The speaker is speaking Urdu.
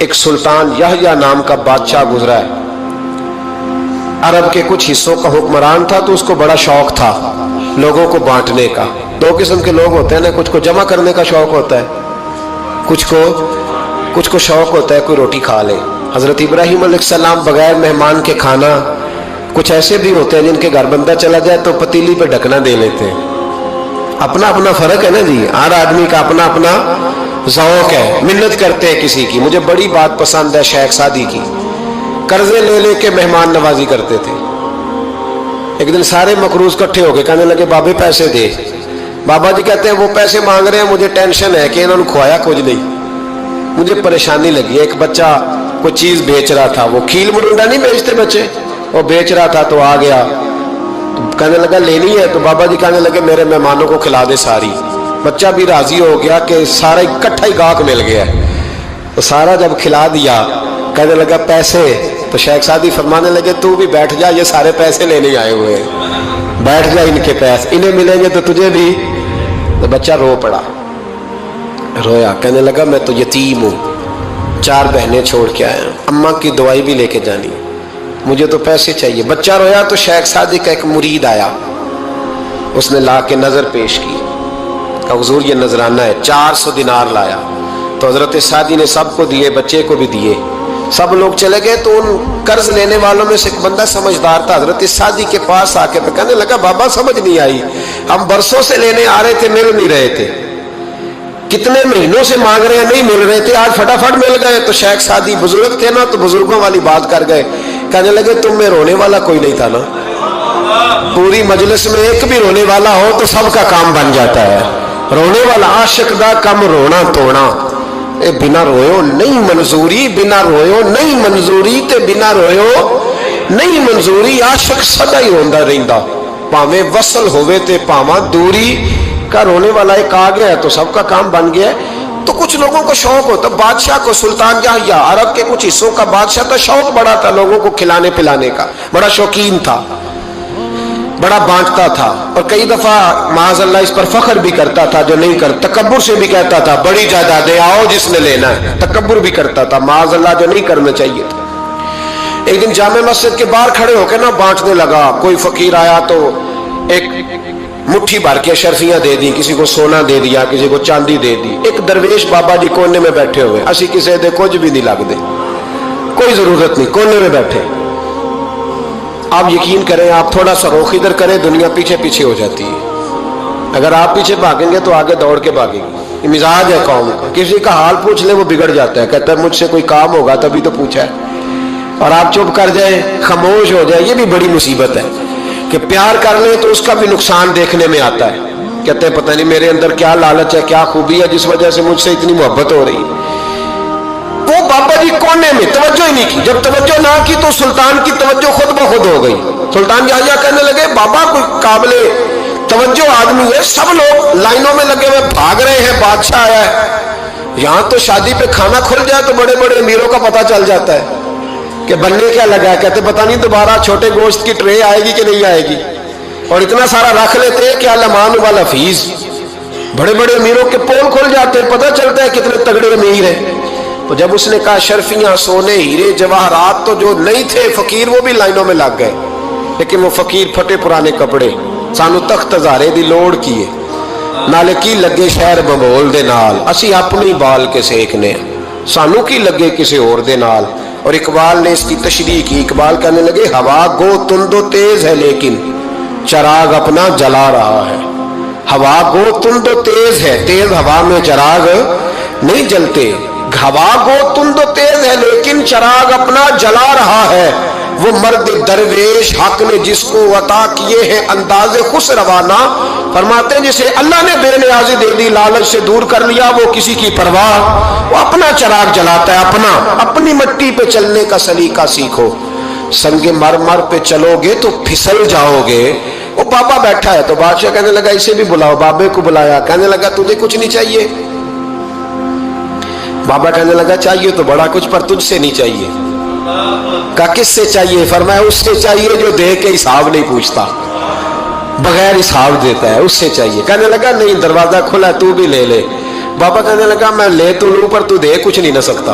ایک سلطان یحییٰ نام کا بادشاہ گزرا ہے، عرب کے کچھ حصوں کا حکمران تھا، تو اس کو بڑا شوق تھا لوگوں کو بانٹنے کا۔ دو قسم کے لوگ ہوتے ہیں نا، کچھ کو جمع کرنے کا شوق ہوتا ہے، کچھ کو شوق ہوتا ہے کوئی روٹی کھا لے۔ حضرت ابراہیم علیہ السلام بغیر مہمان کے کھانا، کچھ ایسے بھی ہوتے ہیں جن کے گھر بندہ چلا جائے تو پتیلی پہ ڈھکنا دے لیتے ہیں۔ اپنا اپنا فرق ہے نا جی، ہر آدمی کا اپنا اپنا ذوق ہے، منت کرتے ہیں کسی کی۔ مجھے بڑی بات پسند ہے شیخ سعدی کی، قرضے لے لے کے مہمان نوازی کرتے تھے۔ ایک دن سارے مقروض کٹھے ہو کے کہنے لگے بابے پیسے دے۔ بابا جی کہتے ہیں وہ پیسے مانگ رہے ہیں، مجھے ٹینشن ہے کہ انہوں نے کھوایا کچھ نہیں، مجھے پریشانی لگی۔ ایک بچہ کوئی چیز بیچ رہا تھا، وہ کھیل مرنڈا نہیں بیچتے بچے، وہ بیچ رہا تھا تو آ گیا، کہنے لگا لینی ہے، تو بابا جی کہنے لگے میرے مہمانوں کو کھلا دے ساری۔ بچہ بھی راضی ہو گیا کہ سارا اکٹھا ہی گاہک مل گیا ہے، تو سارا جب کھلا دیا کہنے لگا پیسے، تو شیخ سعدی فرمانے لگے تو بھی بیٹھ جا، یہ سارے پیسے لینے آئے ہوئے ہیں، بیٹھ جا، ان کے پیسے انہیں ملیں گے تو تجھے بھی۔ تو بچہ رو پڑا، رویا، کہنے لگا میں تو یتیم ہوں، 4 بہنیں چھوڑ کے آیا ہوں، اماں کی دوائی بھی لے کے جانی، مجھے تو پیسے چاہیے۔ بچہ رویا تو شیخ سعدی کا ایک مرید آیا، اس نے لا کے نظر پیش کی، کہا حضور یہ نذرانہ ہے، 400 دینار لایا۔ تو حضرت سعدی نے سب کو دیے، بچے کو بھی دیے، سب لوگ چلے گئے۔ تو ان قرض لینے والوں میں سے ایک بندہ سمجھدار تھا، حضرت سعدی کے پاس آ کے کہنے لگا بابا سمجھ نہیں آئی، ہم برسوں سے لینے آ رہے تھے، مل نہیں رہے تھے، کتنے مہینوں سے مانگ رہے ہیں نہیں مل رہے تھے، آج فٹافٹ مل گئے۔ تو شیخ سعدی بزرگ تھے نا، تو بزرگوں والی بات کر گئے، کہنے لگے تم میں رونے والا کوئی نہیں تھا نا، پوری مجلس میں ایک بھی رونے والا ہو تو سب کا کام بن جاتا ہے۔ رونے والا عاشق دا کم رونا توڑا، اے بنا رویو نہیں منظوری، بنا رویو نہیں منظوری، تے بنا رویو نہیں منظوری، عاشق سدا ہی روندا رہندا، پاویں وصل ہوئے تے پاواں دوری کا۔ رونے والا ایک آ گیا تو سب کا کام بن گیا۔ تو کچھ لوگوں کو شوق ہوتا، بادشاہ کو، سلطان یحییٰ عرب کے کچھ حصوں کا بادشاہ تھا، شوق بڑا تھا لوگوں کو کھلانے پلانے کا، بڑا شوقین تھا، بڑا بانٹتا تھا، اور کئی دفعہ معاذ اللہ اس پر فخر بھی کرتا تھا جو نہیں کرتا، تکبر سے بھی کہتا تھا بڑی جائیدادیں آؤ جس نے لینا ہے، تکبر بھی کرتا تھا معاذ اللہ جو نہیں کرنا چاہیے تھا۔ ایک دن جامع مسجد کے باہر کھڑے ہو کے نا بانٹنے لگا، کوئی فقیر آیا تو ایک مٹھی بھر کے اشرفیاں دے دی، کسی کو سونا دے دیا، کسی کو چاندی دے دی۔ ایک درویش بابا جی کونے میں بیٹھے ہوئے، اسی کسی دے کچھ بھی نہیں لگ دے، کوئی ضرورت نہیں، کونے میں بیٹھے۔ آپ یقین کریں، آپ تھوڑا سا رخ ادھر کریں، دنیا پیچھے پیچھے ہو جاتی ہے۔ اگر آپ پیچھے بھاگیں گے تو آگے دوڑ کے بھاگے گی، یہ مزاج ہے قوم کا، کسی کا حال پوچھ لے وہ بگڑ جاتا ہے، کہتا ہے مجھ سے کوئی کام ہوگا تبھی تو پوچھا ہے، اور آپ چپ کر جائیں، خاموش ہو جائیں، یہ بھی بڑی مصیبت ہے کہ پیار کر لیں تو اس کا بھی نقصان دیکھنے میں آتا ہے، کہتے ہیں پتہ نہیں میرے اندر کیا لالچ ہے، کیا خوبی ہے جس وجہ سے مجھ سے اتنی محبت ہو رہی ہے۔ وہ بابا جی کونے میں توجہ ہی نہیں کی، جب توجہ نہ کی تو سلطان کی توجہ خود بخود ہو گئی۔ سلطان یحییٰ کہنے لگے بابا کوئی قابل توجہ آدمی ہے، سب لوگ لائنوں میں لگے ہوئے بھاگ رہے ہیں، بادشاہ آیا ہے، یہاں تو شادی پہ کھانا کھل جائے تو بڑے بڑے امیروں کا پتہ چل جاتا ہے کہ بننے کیا لگا ہے، کہتے پتہ نہیں دوبارہ چھوٹے گوشت کی ٹرے آئے گی کہ نہیں آئے گی، اور اتنا سارا رکھ لیتے ہیں کہ علمان والا فیس، بڑے بڑے امیروں کے پول کھل جاتے ہیں، پتہ چلتا ہے کتنے تگڑے امیر ہیں۔ تو جب اس نے کہا شرفیاں، سونے، ہیرے، جواہرات، تو جو نہیں تھے فقیر وہ بھی لائنوں میں لگ گئے، لیکن وہ فقیر پھٹے پرانے کپڑے، سانو تخت ہزارے دی لوڑ کیے، نالے کی لگے شہر بمول دے نال، اسی اپنی بال کے سیکنے، سانو کی لگے کسی اور دے نال۔ اور اقبال نے اس کی تشریح کی، اقبال کہنے لگے ہوا گو تند و تیز ہے لیکن چراغ اپنا جلا رہا ہے، ہوا گو تند و تیز ہے، تیز ہوا میں چراغ نہیں جلتے، ہوا گو تند و تیز ہے لیکن چراغ اپنا جلا رہا ہے، وہ مرد درویش حق نے جس کو عطا کیے ہیں انداز خوش روانہ، فرماتے ہیں جسے اللہ نے بے نیازی دے دی، لالچ سے دور کر لیا، وہ کسی کی پرواہ، وہ اپنا چراغ جلاتا ہے، اپنی مٹی پہ چلنے کا سلیقہ سیکھو، سنگ مرمر پہ چلو گے تو پھسل جاؤ گے۔ وہ بابا بیٹھا ہے تو بادشاہ کہنے لگا اسے بھی بلاؤ، بابے کو بلایا، کہنے لگا تجھے کچھ نہیں چاہیے؟ بابا کہنے لگا چاہیے تو بڑا کچھ، پر تجھ سے نہیں چاہیے۔ کہا کس سے چاہیے؟ فرمایا اس سے چاہیے جو دے کے حساب نہیں پوچھتا، بغیر حساب دیتا ہے، اس سے چاہیے۔ کہنے لگا نہیں دروازہ کھلا تو بھی لے لے۔ بابا کہنے لگا میں لے تو لوں پر تو دے کچھ نہیں نہ سکتا۔